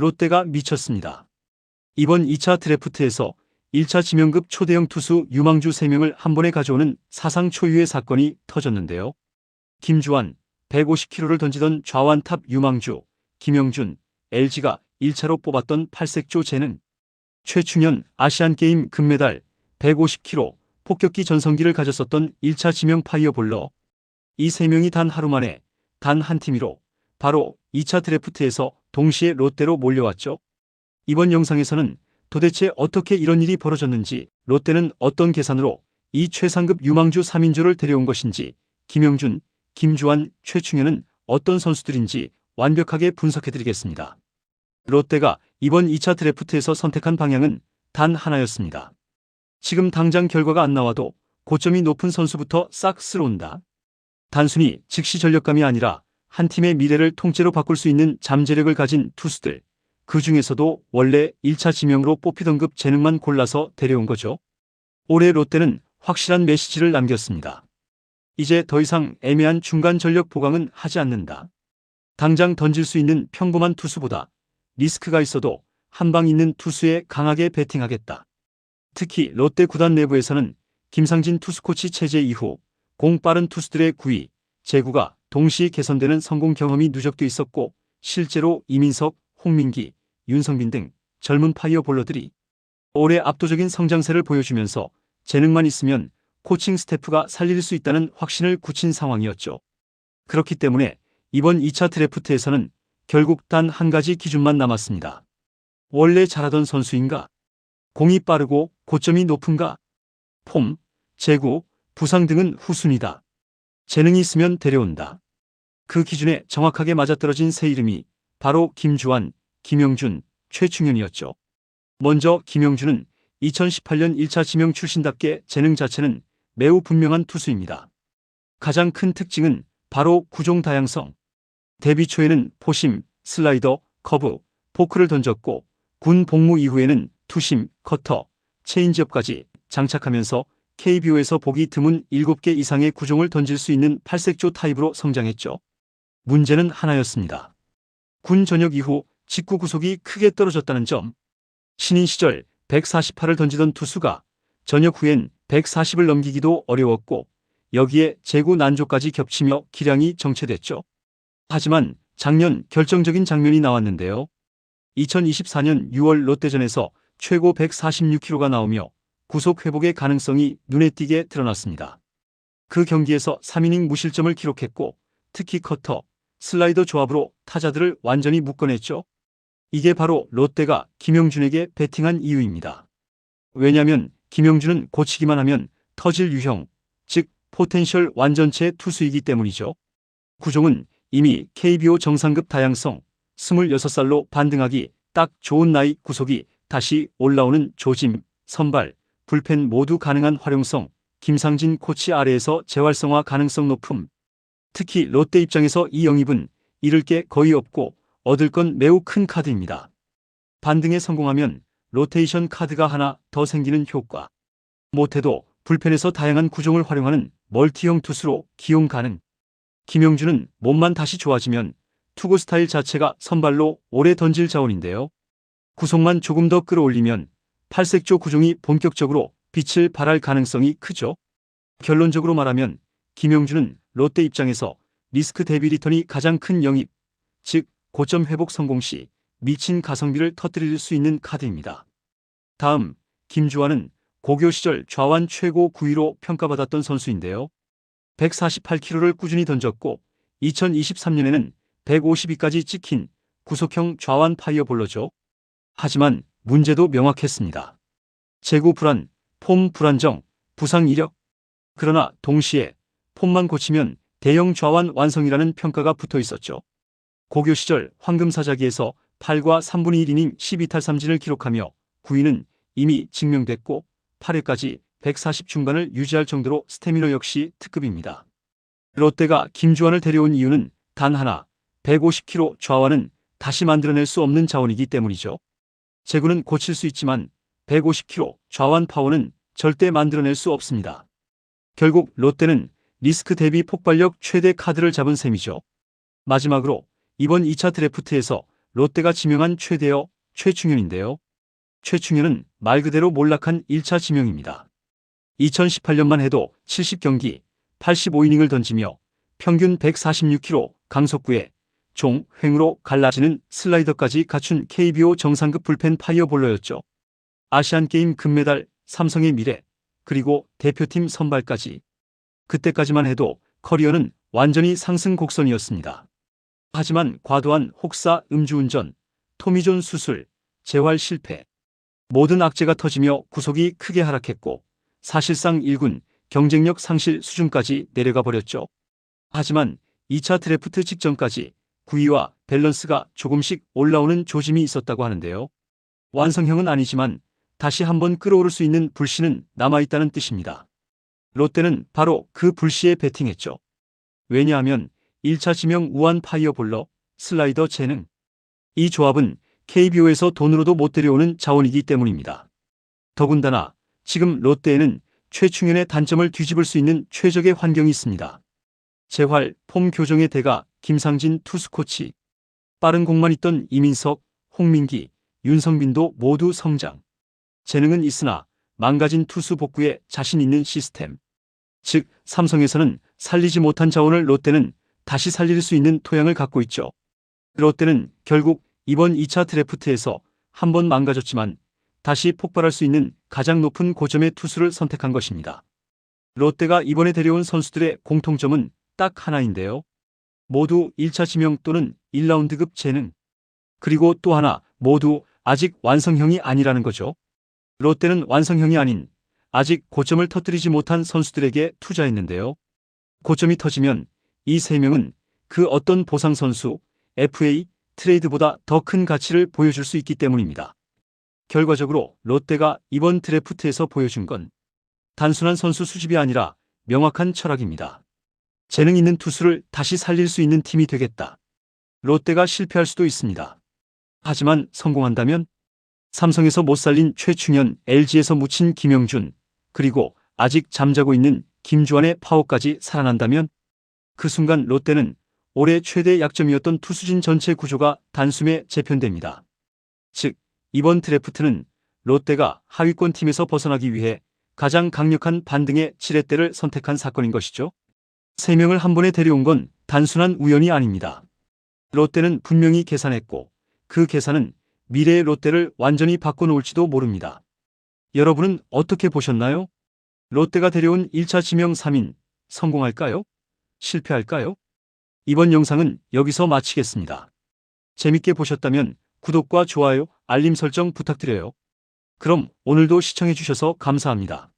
롯데가 미쳤습니다. 이번 2차 드래프트에서 1차 지명급 초대형 투수 유망주 3명을 한 번에 가져오는 사상 초유의 사건이 터졌는데요. 김주환, 150km를 던지던 좌완탑 유망주, 김영준, LG가 1차로 뽑았던 팔색조 재능, 최충현, 아시안게임 금메달, 150km 폭격기 전성기를 가졌었던 1차 지명 파이어볼러. 이 3명이 단 하루 만에 단 한 팀으로 바로 2차 드래프트에서 동시에 롯데로 몰려왔죠. 이번 영상에서는 도대체 어떻게 이런 일이 벌어졌는지, 롯데는 어떤 계산으로 이 최상급 유망주 3인조를 데려온 것인지, 김영준, 김주환, 최충현은 어떤 선수들인지 완벽하게 분석해드리겠습니다. 롯데가 이번 2차 드래프트에서 선택한 방향은 단 하나였습니다. 지금 당장 결과가 안 나와도 고점이 높은 선수부터 싹 쓸어온다. 단순히 즉시 전력감이 아니라 한 팀의 미래를 통째로 바꿀 수 있는 잠재력을 가진 투수들, 그 중에서도 원래 1차 지명으로 뽑히던 급 재능만 골라서 데려온 거죠. 올해 롯데는 확실한 메시지를 남겼습니다. 이제 더 이상 애매한 중간 전력 보강은 하지 않는다. 당장 던질 수 있는 평범한 투수보다 리스크가 있어도 한방 있는 투수에 강하게 배팅하겠다. 특히 롯데 구단 내부에서는 김상진 투수코치 체제 이후 공 빠른 투수들의 구위, 제구가 동시 개선되는 성공 경험이 누적돼 있었고, 실제로 이민석, 홍민기, 윤성빈 등 젊은 파이어볼러들이 올해 압도적인 성장세를 보여주면서 재능만 있으면 코칭 스태프가 살릴 수 있다는 확신을 굳힌 상황이었죠. 그렇기 때문에 이번 2차 드래프트에서는 결국 단 한 가지 기준만 남았습니다. 원래 잘하던 선수인가? 공이 빠르고 고점이 높은가? 폼, 제구, 부상 등은 후순위다. 재능이 있으면 데려온다. 그 기준에 정확하게 맞아떨어진 세 이름이 바로 김주환, 김영준, 최충현이었죠. 먼저 김영준은 2018년 1차 지명 출신답게 재능 자체는 매우 분명한 투수입니다. 가장 큰 특징은 바로 구종 다양성. 데뷔 초에는 포심, 슬라이더, 커브, 포크를 던졌고, 군 복무 이후에는 투심, 커터, 체인지업까지 장착하면서 KBO에서 보기 드문 7개 이상의 구종을 던질 수 있는 팔색조 타입으로 성장했죠. 문제는 하나였습니다. 군 전역 이후 직구 구속이 크게 떨어졌다는 점. 신인 시절 148을 던지던 투수가 전역 후엔 140을 넘기기도 어려웠고, 여기에 제구 난조까지 겹치며 기량이 정체됐죠. 하지만 작년 결정적인 장면이 나왔는데요. 2024년 6월 롯데전에서 최고 146km가 나오며 구속 회복의 가능성이 눈에 띄게 드러났습니다. 그 경기에서 3이닝 무실점을 기록했고, 특히 커터, 슬라이더 조합으로 타자들을 완전히 묶어냈죠. 이게 바로 롯데가 김영준에게 배팅한 이유입니다. 왜냐면 김영준은 고치기만 하면 터질 유형, 즉 포텐셜 완전체 투수이기 때문이죠. 구종은 이미 KBO 정상급 다양성, 26살로 반등하기 딱 좋은 나이, 구속이 다시 올라오는 조짐, 선발, 불펜 모두 가능한 활용성, 김상진 코치 아래에서 재활성화 가능성 높음. 특히 롯데 입장에서 이 영입은 잃을 게 거의 없고 얻을 건 매우 큰 카드입니다. 반등에 성공하면 로테이션 카드가 하나 더 생기는 효과. 못해도 불펜에서 다양한 구종을 활용하는 멀티형 투수로 기용 가능. 김영준은 몸만 다시 좋아지면 투구 스타일 자체가 선발로 오래 던질 자원인데요. 구속만 조금 더 끌어올리면 팔색조 구종이 본격적으로 빛을 발할 가능성이 크죠. 결론적으로 말하면 김영준은 롯데 입장에서 리스크 대비 리턴이 가장 큰 영입, 즉 고점 회복 성공 시 미친 가성비를 터뜨릴 수 있는 카드입니다. 다음, 김주환은 고교 시절 좌완 최고 9위로 평가받았던 선수인데요. 148km를 꾸준히 던졌고 2023년에는 152까지 찍힌 구속형 좌완 파이어볼러죠. 하지만 문제도 명확했습니다. 제구 불안, 폼 불안정, 부상 이력. 그러나 동시에 폼만 고치면 대형 좌완 완성이라는 평가가 붙어 있었죠. 고교 시절 황금사자기에서 8과 3분의 1이닝 12탈삼진을 기록하며 9위는 이미 증명됐고 8회까지 140 중반을 유지할 정도로 스태미너 역시 특급입니다. 롯데가 김주환을 데려온 이유는 단 하나, 150km 좌완은 다시 만들어낼 수 없는 자원이기 때문이죠. 제구는 고칠 수 있지만 150km 좌완 파워는 절대 만들어낼 수 없습니다. 결국 롯데는 리스크 대비 폭발력 최대 카드를 잡은 셈이죠. 마지막으로 이번 2차 드래프트에서 롯데가 지명한 최대어 최충현인데요. 최충현은 말 그대로 몰락한 1차 지명입니다. 2018년만 해도 70경기 85이닝을 던지며 평균 146km 강속구에 종횡으로 갈라지는 슬라이더까지 갖춘 KBO 정상급 불펜 파이어볼러였죠. 아시안게임 금메달, 삼성의 미래, 그리고 대표팀 선발까지. 그때까지만 해도 커리어는 완전히 상승 곡선이었습니다. 하지만 과도한 혹사 음주운전, 토미존 수술, 재활 실패, 모든 악재가 터지며 구속이 크게 하락했고 사실상 1군 경쟁력 상실 수준까지 내려가 버렸죠. 하지만 2차 드래프트 직전까지 구위와 밸런스가 조금씩 올라오는 조짐이 있었다고 하는데요. 완성형은 아니지만 다시 한번 끌어오를 수 있는 불씨는 남아있다는 뜻입니다. 롯데는 바로 그 불씨에 베팅했죠. 왜냐하면 1차 지명 우한 파이어볼러, 슬라이더 재능. 이 조합은 KBO에서 돈으로도 못 데려오는 자원이기 때문입니다. 더군다나 지금 롯데에는 최충현의 단점을 뒤집을 수 있는 최적의 환경이 있습니다. 재활, 폼 교정의 대가 김상진 투수 코치. 빠른 공만 있던 이민석, 홍민기, 윤성빈도 모두 성장. 재능은 있으나 망가진 투수 복구에 자신 있는 시스템. 즉 삼성에서는 살리지 못한 자원을 롯데는 다시 살릴 수 있는 토양을 갖고 있죠. 롯데는 결국 이번 2차 드래프트에서 한 번 망가졌지만 다시 폭발할 수 있는 가장 높은 고점의 투수를 선택한 것입니다. 롯데가 이번에 데려온 선수들의 공통점은 딱 하나인데요. 모두 1차 지명 또는 1라운드급 재능. 그리고 또 하나, 모두 아직 완성형이 아니라는 거죠. 롯데는 완성형이 아닌 아직 고점을 터뜨리지 못한 선수들에게 투자했는데요. 고점이 터지면 이 3명은 그 어떤 보상 선수, FA, 트레이드보다 더 큰 가치를 보여줄 수 있기 때문입니다. 결과적으로 롯데가 이번 드래프트에서 보여준 건 단순한 선수 수집이 아니라 명확한 철학입니다. 재능 있는 투수를 다시 살릴 수 있는 팀이 되겠다. 롯데가 실패할 수도 있습니다. 하지만 성공한다면 삼성에서 못 살린 최충현, LG에서 묻힌 김영준, 그리고 아직 잠자고 있는 김주환의 파워까지 살아난다면 그 순간 롯데는 올해 최대 약점이었던 투수진 전체 구조가 단숨에 재편됩니다. 즉, 이번 드래프트는 롯데가 하위권 팀에서 벗어나기 위해 가장 강력한 반등의 지렛대를 선택한 사건인 것이죠. 3명을 한 번에 데려온 건 단순한 우연이 아닙니다. 롯데는 분명히 계산했고 그 계산은 미래의 롯데를 완전히 바꿔놓을지도 모릅니다. 여러분은 어떻게 보셨나요? 롯데가 데려온 1차 지명 3인 성공할까요? 실패할까요? 이번 영상은 여기서 마치겠습니다. 재밌게 보셨다면 구독과 좋아요, 알림 설정 부탁드려요. 그럼 오늘도 시청해주셔서 감사합니다.